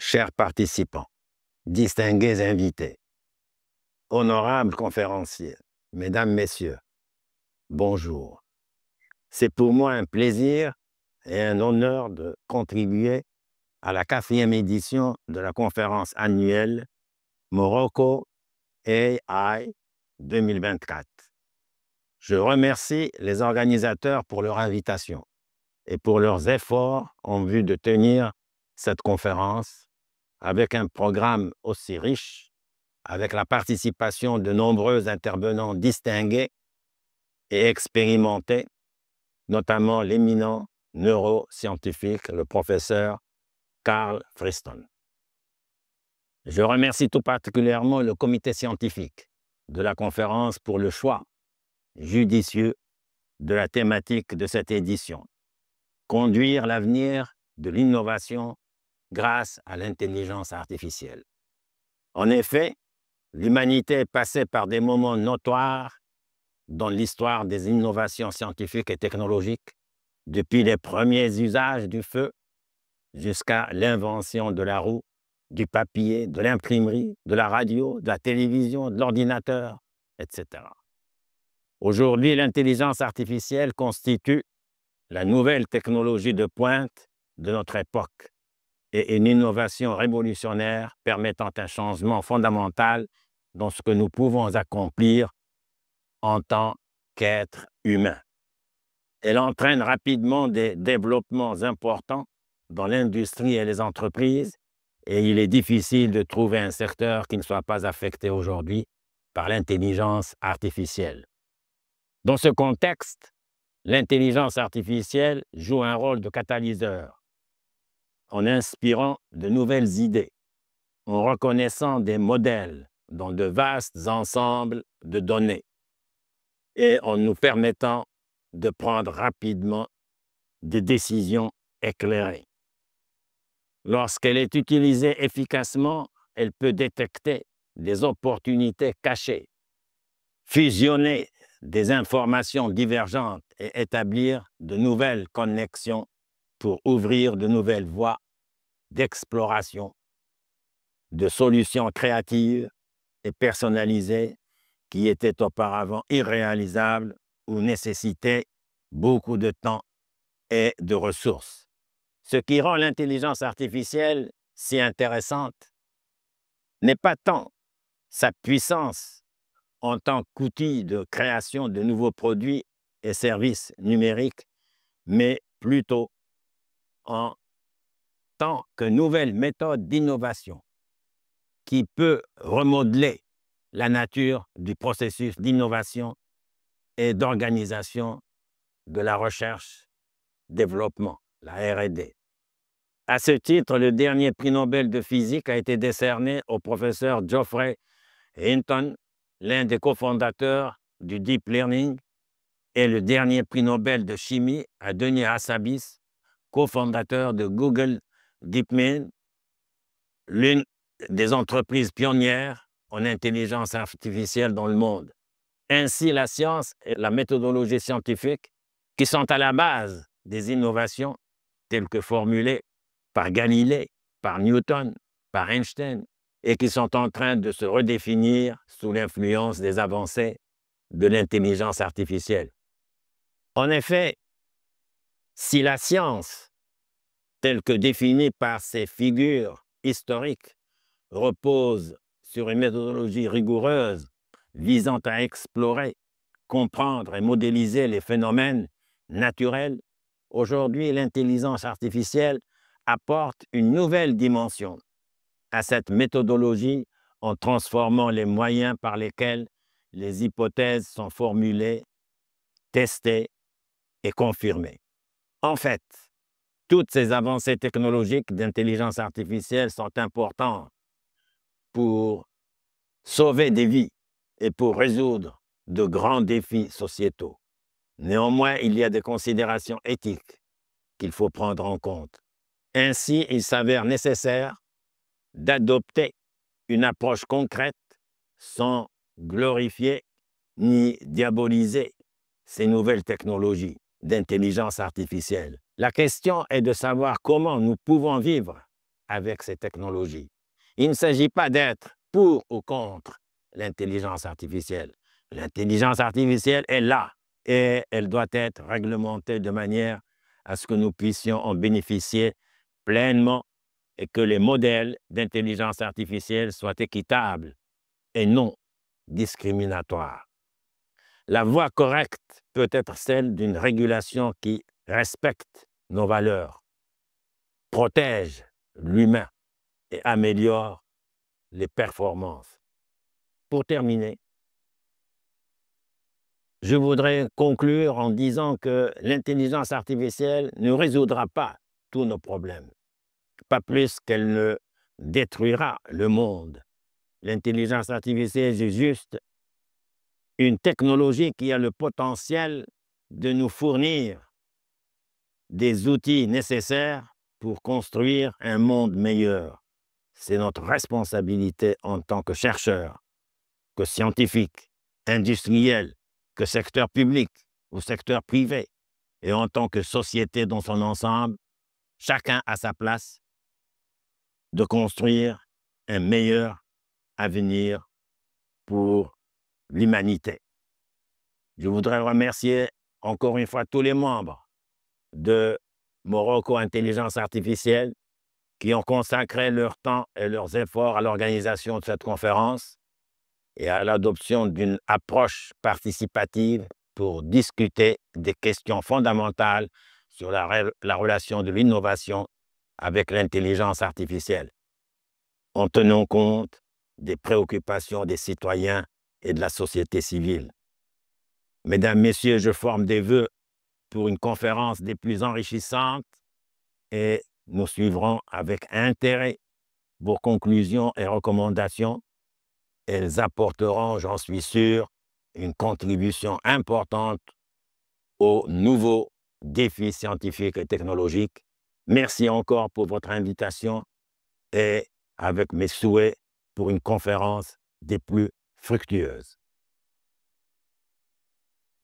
Chers participants, distingués invités, honorables conférenciers, mesdames, messieurs, bonjour. C'est pour moi un plaisir et un honneur de contribuer à la 4e édition de la conférence annuelle Morocco AI 2024. Je remercie les organisateurs pour leur invitation et pour leurs efforts en vue de tenir cette conférence avec un programme aussi riche, avec la participation de nombreux intervenants distingués et expérimentés, notamment l'éminent neuroscientifique, le professeur Carl Friston. Je remercie tout particulièrement le comité scientifique de la conférence pour le choix judicieux de la thématique de cette édition: conduire l'avenir de l'innovation grâce à l'intelligence artificielle. En effet, l'humanité est passée par des moments notoires dans l'histoire des innovations scientifiques et technologiques, depuis les premiers usages du feu jusqu'à l'invention de la roue, du papier, de l'imprimerie, de la radio, de la télévision, de l'ordinateur, etc. Aujourd'hui, l'intelligence artificielle constitue la nouvelle technologie de pointe de notre époque et une innovation révolutionnaire permettant un changement fondamental dans ce que nous pouvons accomplir en tant qu'êtres humains. Elle entraîne rapidement des développements importants dans l'industrie et les entreprises, et il est difficile de trouver un secteur qui ne soit pas affecté aujourd'hui par l'intelligence artificielle. Dans ce contexte, l'intelligence artificielle joue un rôle de catalyseur en inspirant de nouvelles idées, en reconnaissant des modèles dans de vastes ensembles de données et en nous permettant de prendre rapidement des décisions éclairées. Lorsqu'elle est utilisée efficacement, elle peut détecter des opportunités cachées, fusionner des informations divergentes et établir de nouvelles connexions pour ouvrir de nouvelles voies d'exploration, de solutions créatives et personnalisées qui étaient auparavant irréalisables ou nécessitaient beaucoup de temps et de ressources. Ce qui rend l'intelligence artificielle si intéressante n'est pas tant sa puissance en tant qu'outil de création de nouveaux produits et services numériques, mais plutôt en tant que nouvelle méthode d'innovation qui peut remodeler la nature du processus d'innovation et d'organisation de la recherche-développement, la R&D. À ce titre, le dernier prix Nobel de physique a été décerné au professeur Geoffrey Hinton, l'un des cofondateurs du Deep Learning, et le dernier prix Nobel de chimie à Denis Hassabis, cofondateur de Google DeepMind, l'une des entreprises pionnières en intelligence artificielle dans le monde. Ainsi, la science et la méthodologie scientifique, qui sont à la base des innovations telles que formulées par Galilée, par Newton, par Einstein, et qui sont en train de se redéfinir sous l'influence des avancées de l'intelligence artificielle. En effet, si la science, telle que définie par ses figures historiques, repose sur une méthodologie rigoureuse visant à explorer, comprendre et modéliser les phénomènes naturels, aujourd'hui, l'intelligence artificielle apporte une nouvelle dimension à cette méthodologie en transformant les moyens par lesquels les hypothèses sont formulées, testées et confirmées. En fait, toutes ces avancées technologiques d'intelligence artificielle sont importantes pour sauver des vies et pour résoudre de grands défis sociétaux. Néanmoins, il y a des considérations éthiques qu'il faut prendre en compte. Ainsi, il s'avère nécessaire d'adopter une approche concrète sans glorifier ni diaboliser ces nouvelles technologies d'intelligence artificielle. La question est de savoir comment nous pouvons vivre avec ces technologies. Il ne s'agit pas d'être pour ou contre l'intelligence artificielle. L'intelligence artificielle est là et elle doit être réglementée de manière à ce que nous puissions en bénéficier pleinement et que les modèles d'intelligence artificielle soient équitables et non discriminatoires. La voie correcte peut être celle d'une régulation qui respecte nos valeurs, protège l'humain et améliore les performances. Pour terminer, je voudrais conclure en disant que l'intelligence artificielle ne résoudra pas tous nos problèmes, pas plus qu'elle ne détruira le monde. L'intelligence artificielle est juste une technologie qui a le potentiel de nous fournir des outils nécessaires pour construire un monde meilleur. C'est notre responsabilité en tant que chercheurs, que scientifiques, industriels, que secteur public ou secteur privé, et en tant que société dans son ensemble, chacun à sa place, de construire un meilleur avenir pour l'humanité. Je voudrais remercier encore une fois tous les membres de Morocco Intelligence Artificielle qui ont consacré leur temps et leurs efforts à l'organisation de cette conférence et à l'adoption d'une approche participative pour discuter des questions fondamentales sur la relation de l'innovation avec l'intelligence artificielle, en tenant compte des préoccupations des citoyens et de la société civile. Mesdames, Messieurs, je forme des vœux pour une conférence des plus enrichissantes et nous suivrons avec intérêt vos conclusions et recommandations. Elles apporteront, j'en suis sûr, une contribution importante aux nouveaux défis scientifiques et technologiques. Merci encore pour votre invitation et avec mes souhaits pour une conférence des plus fructueuses.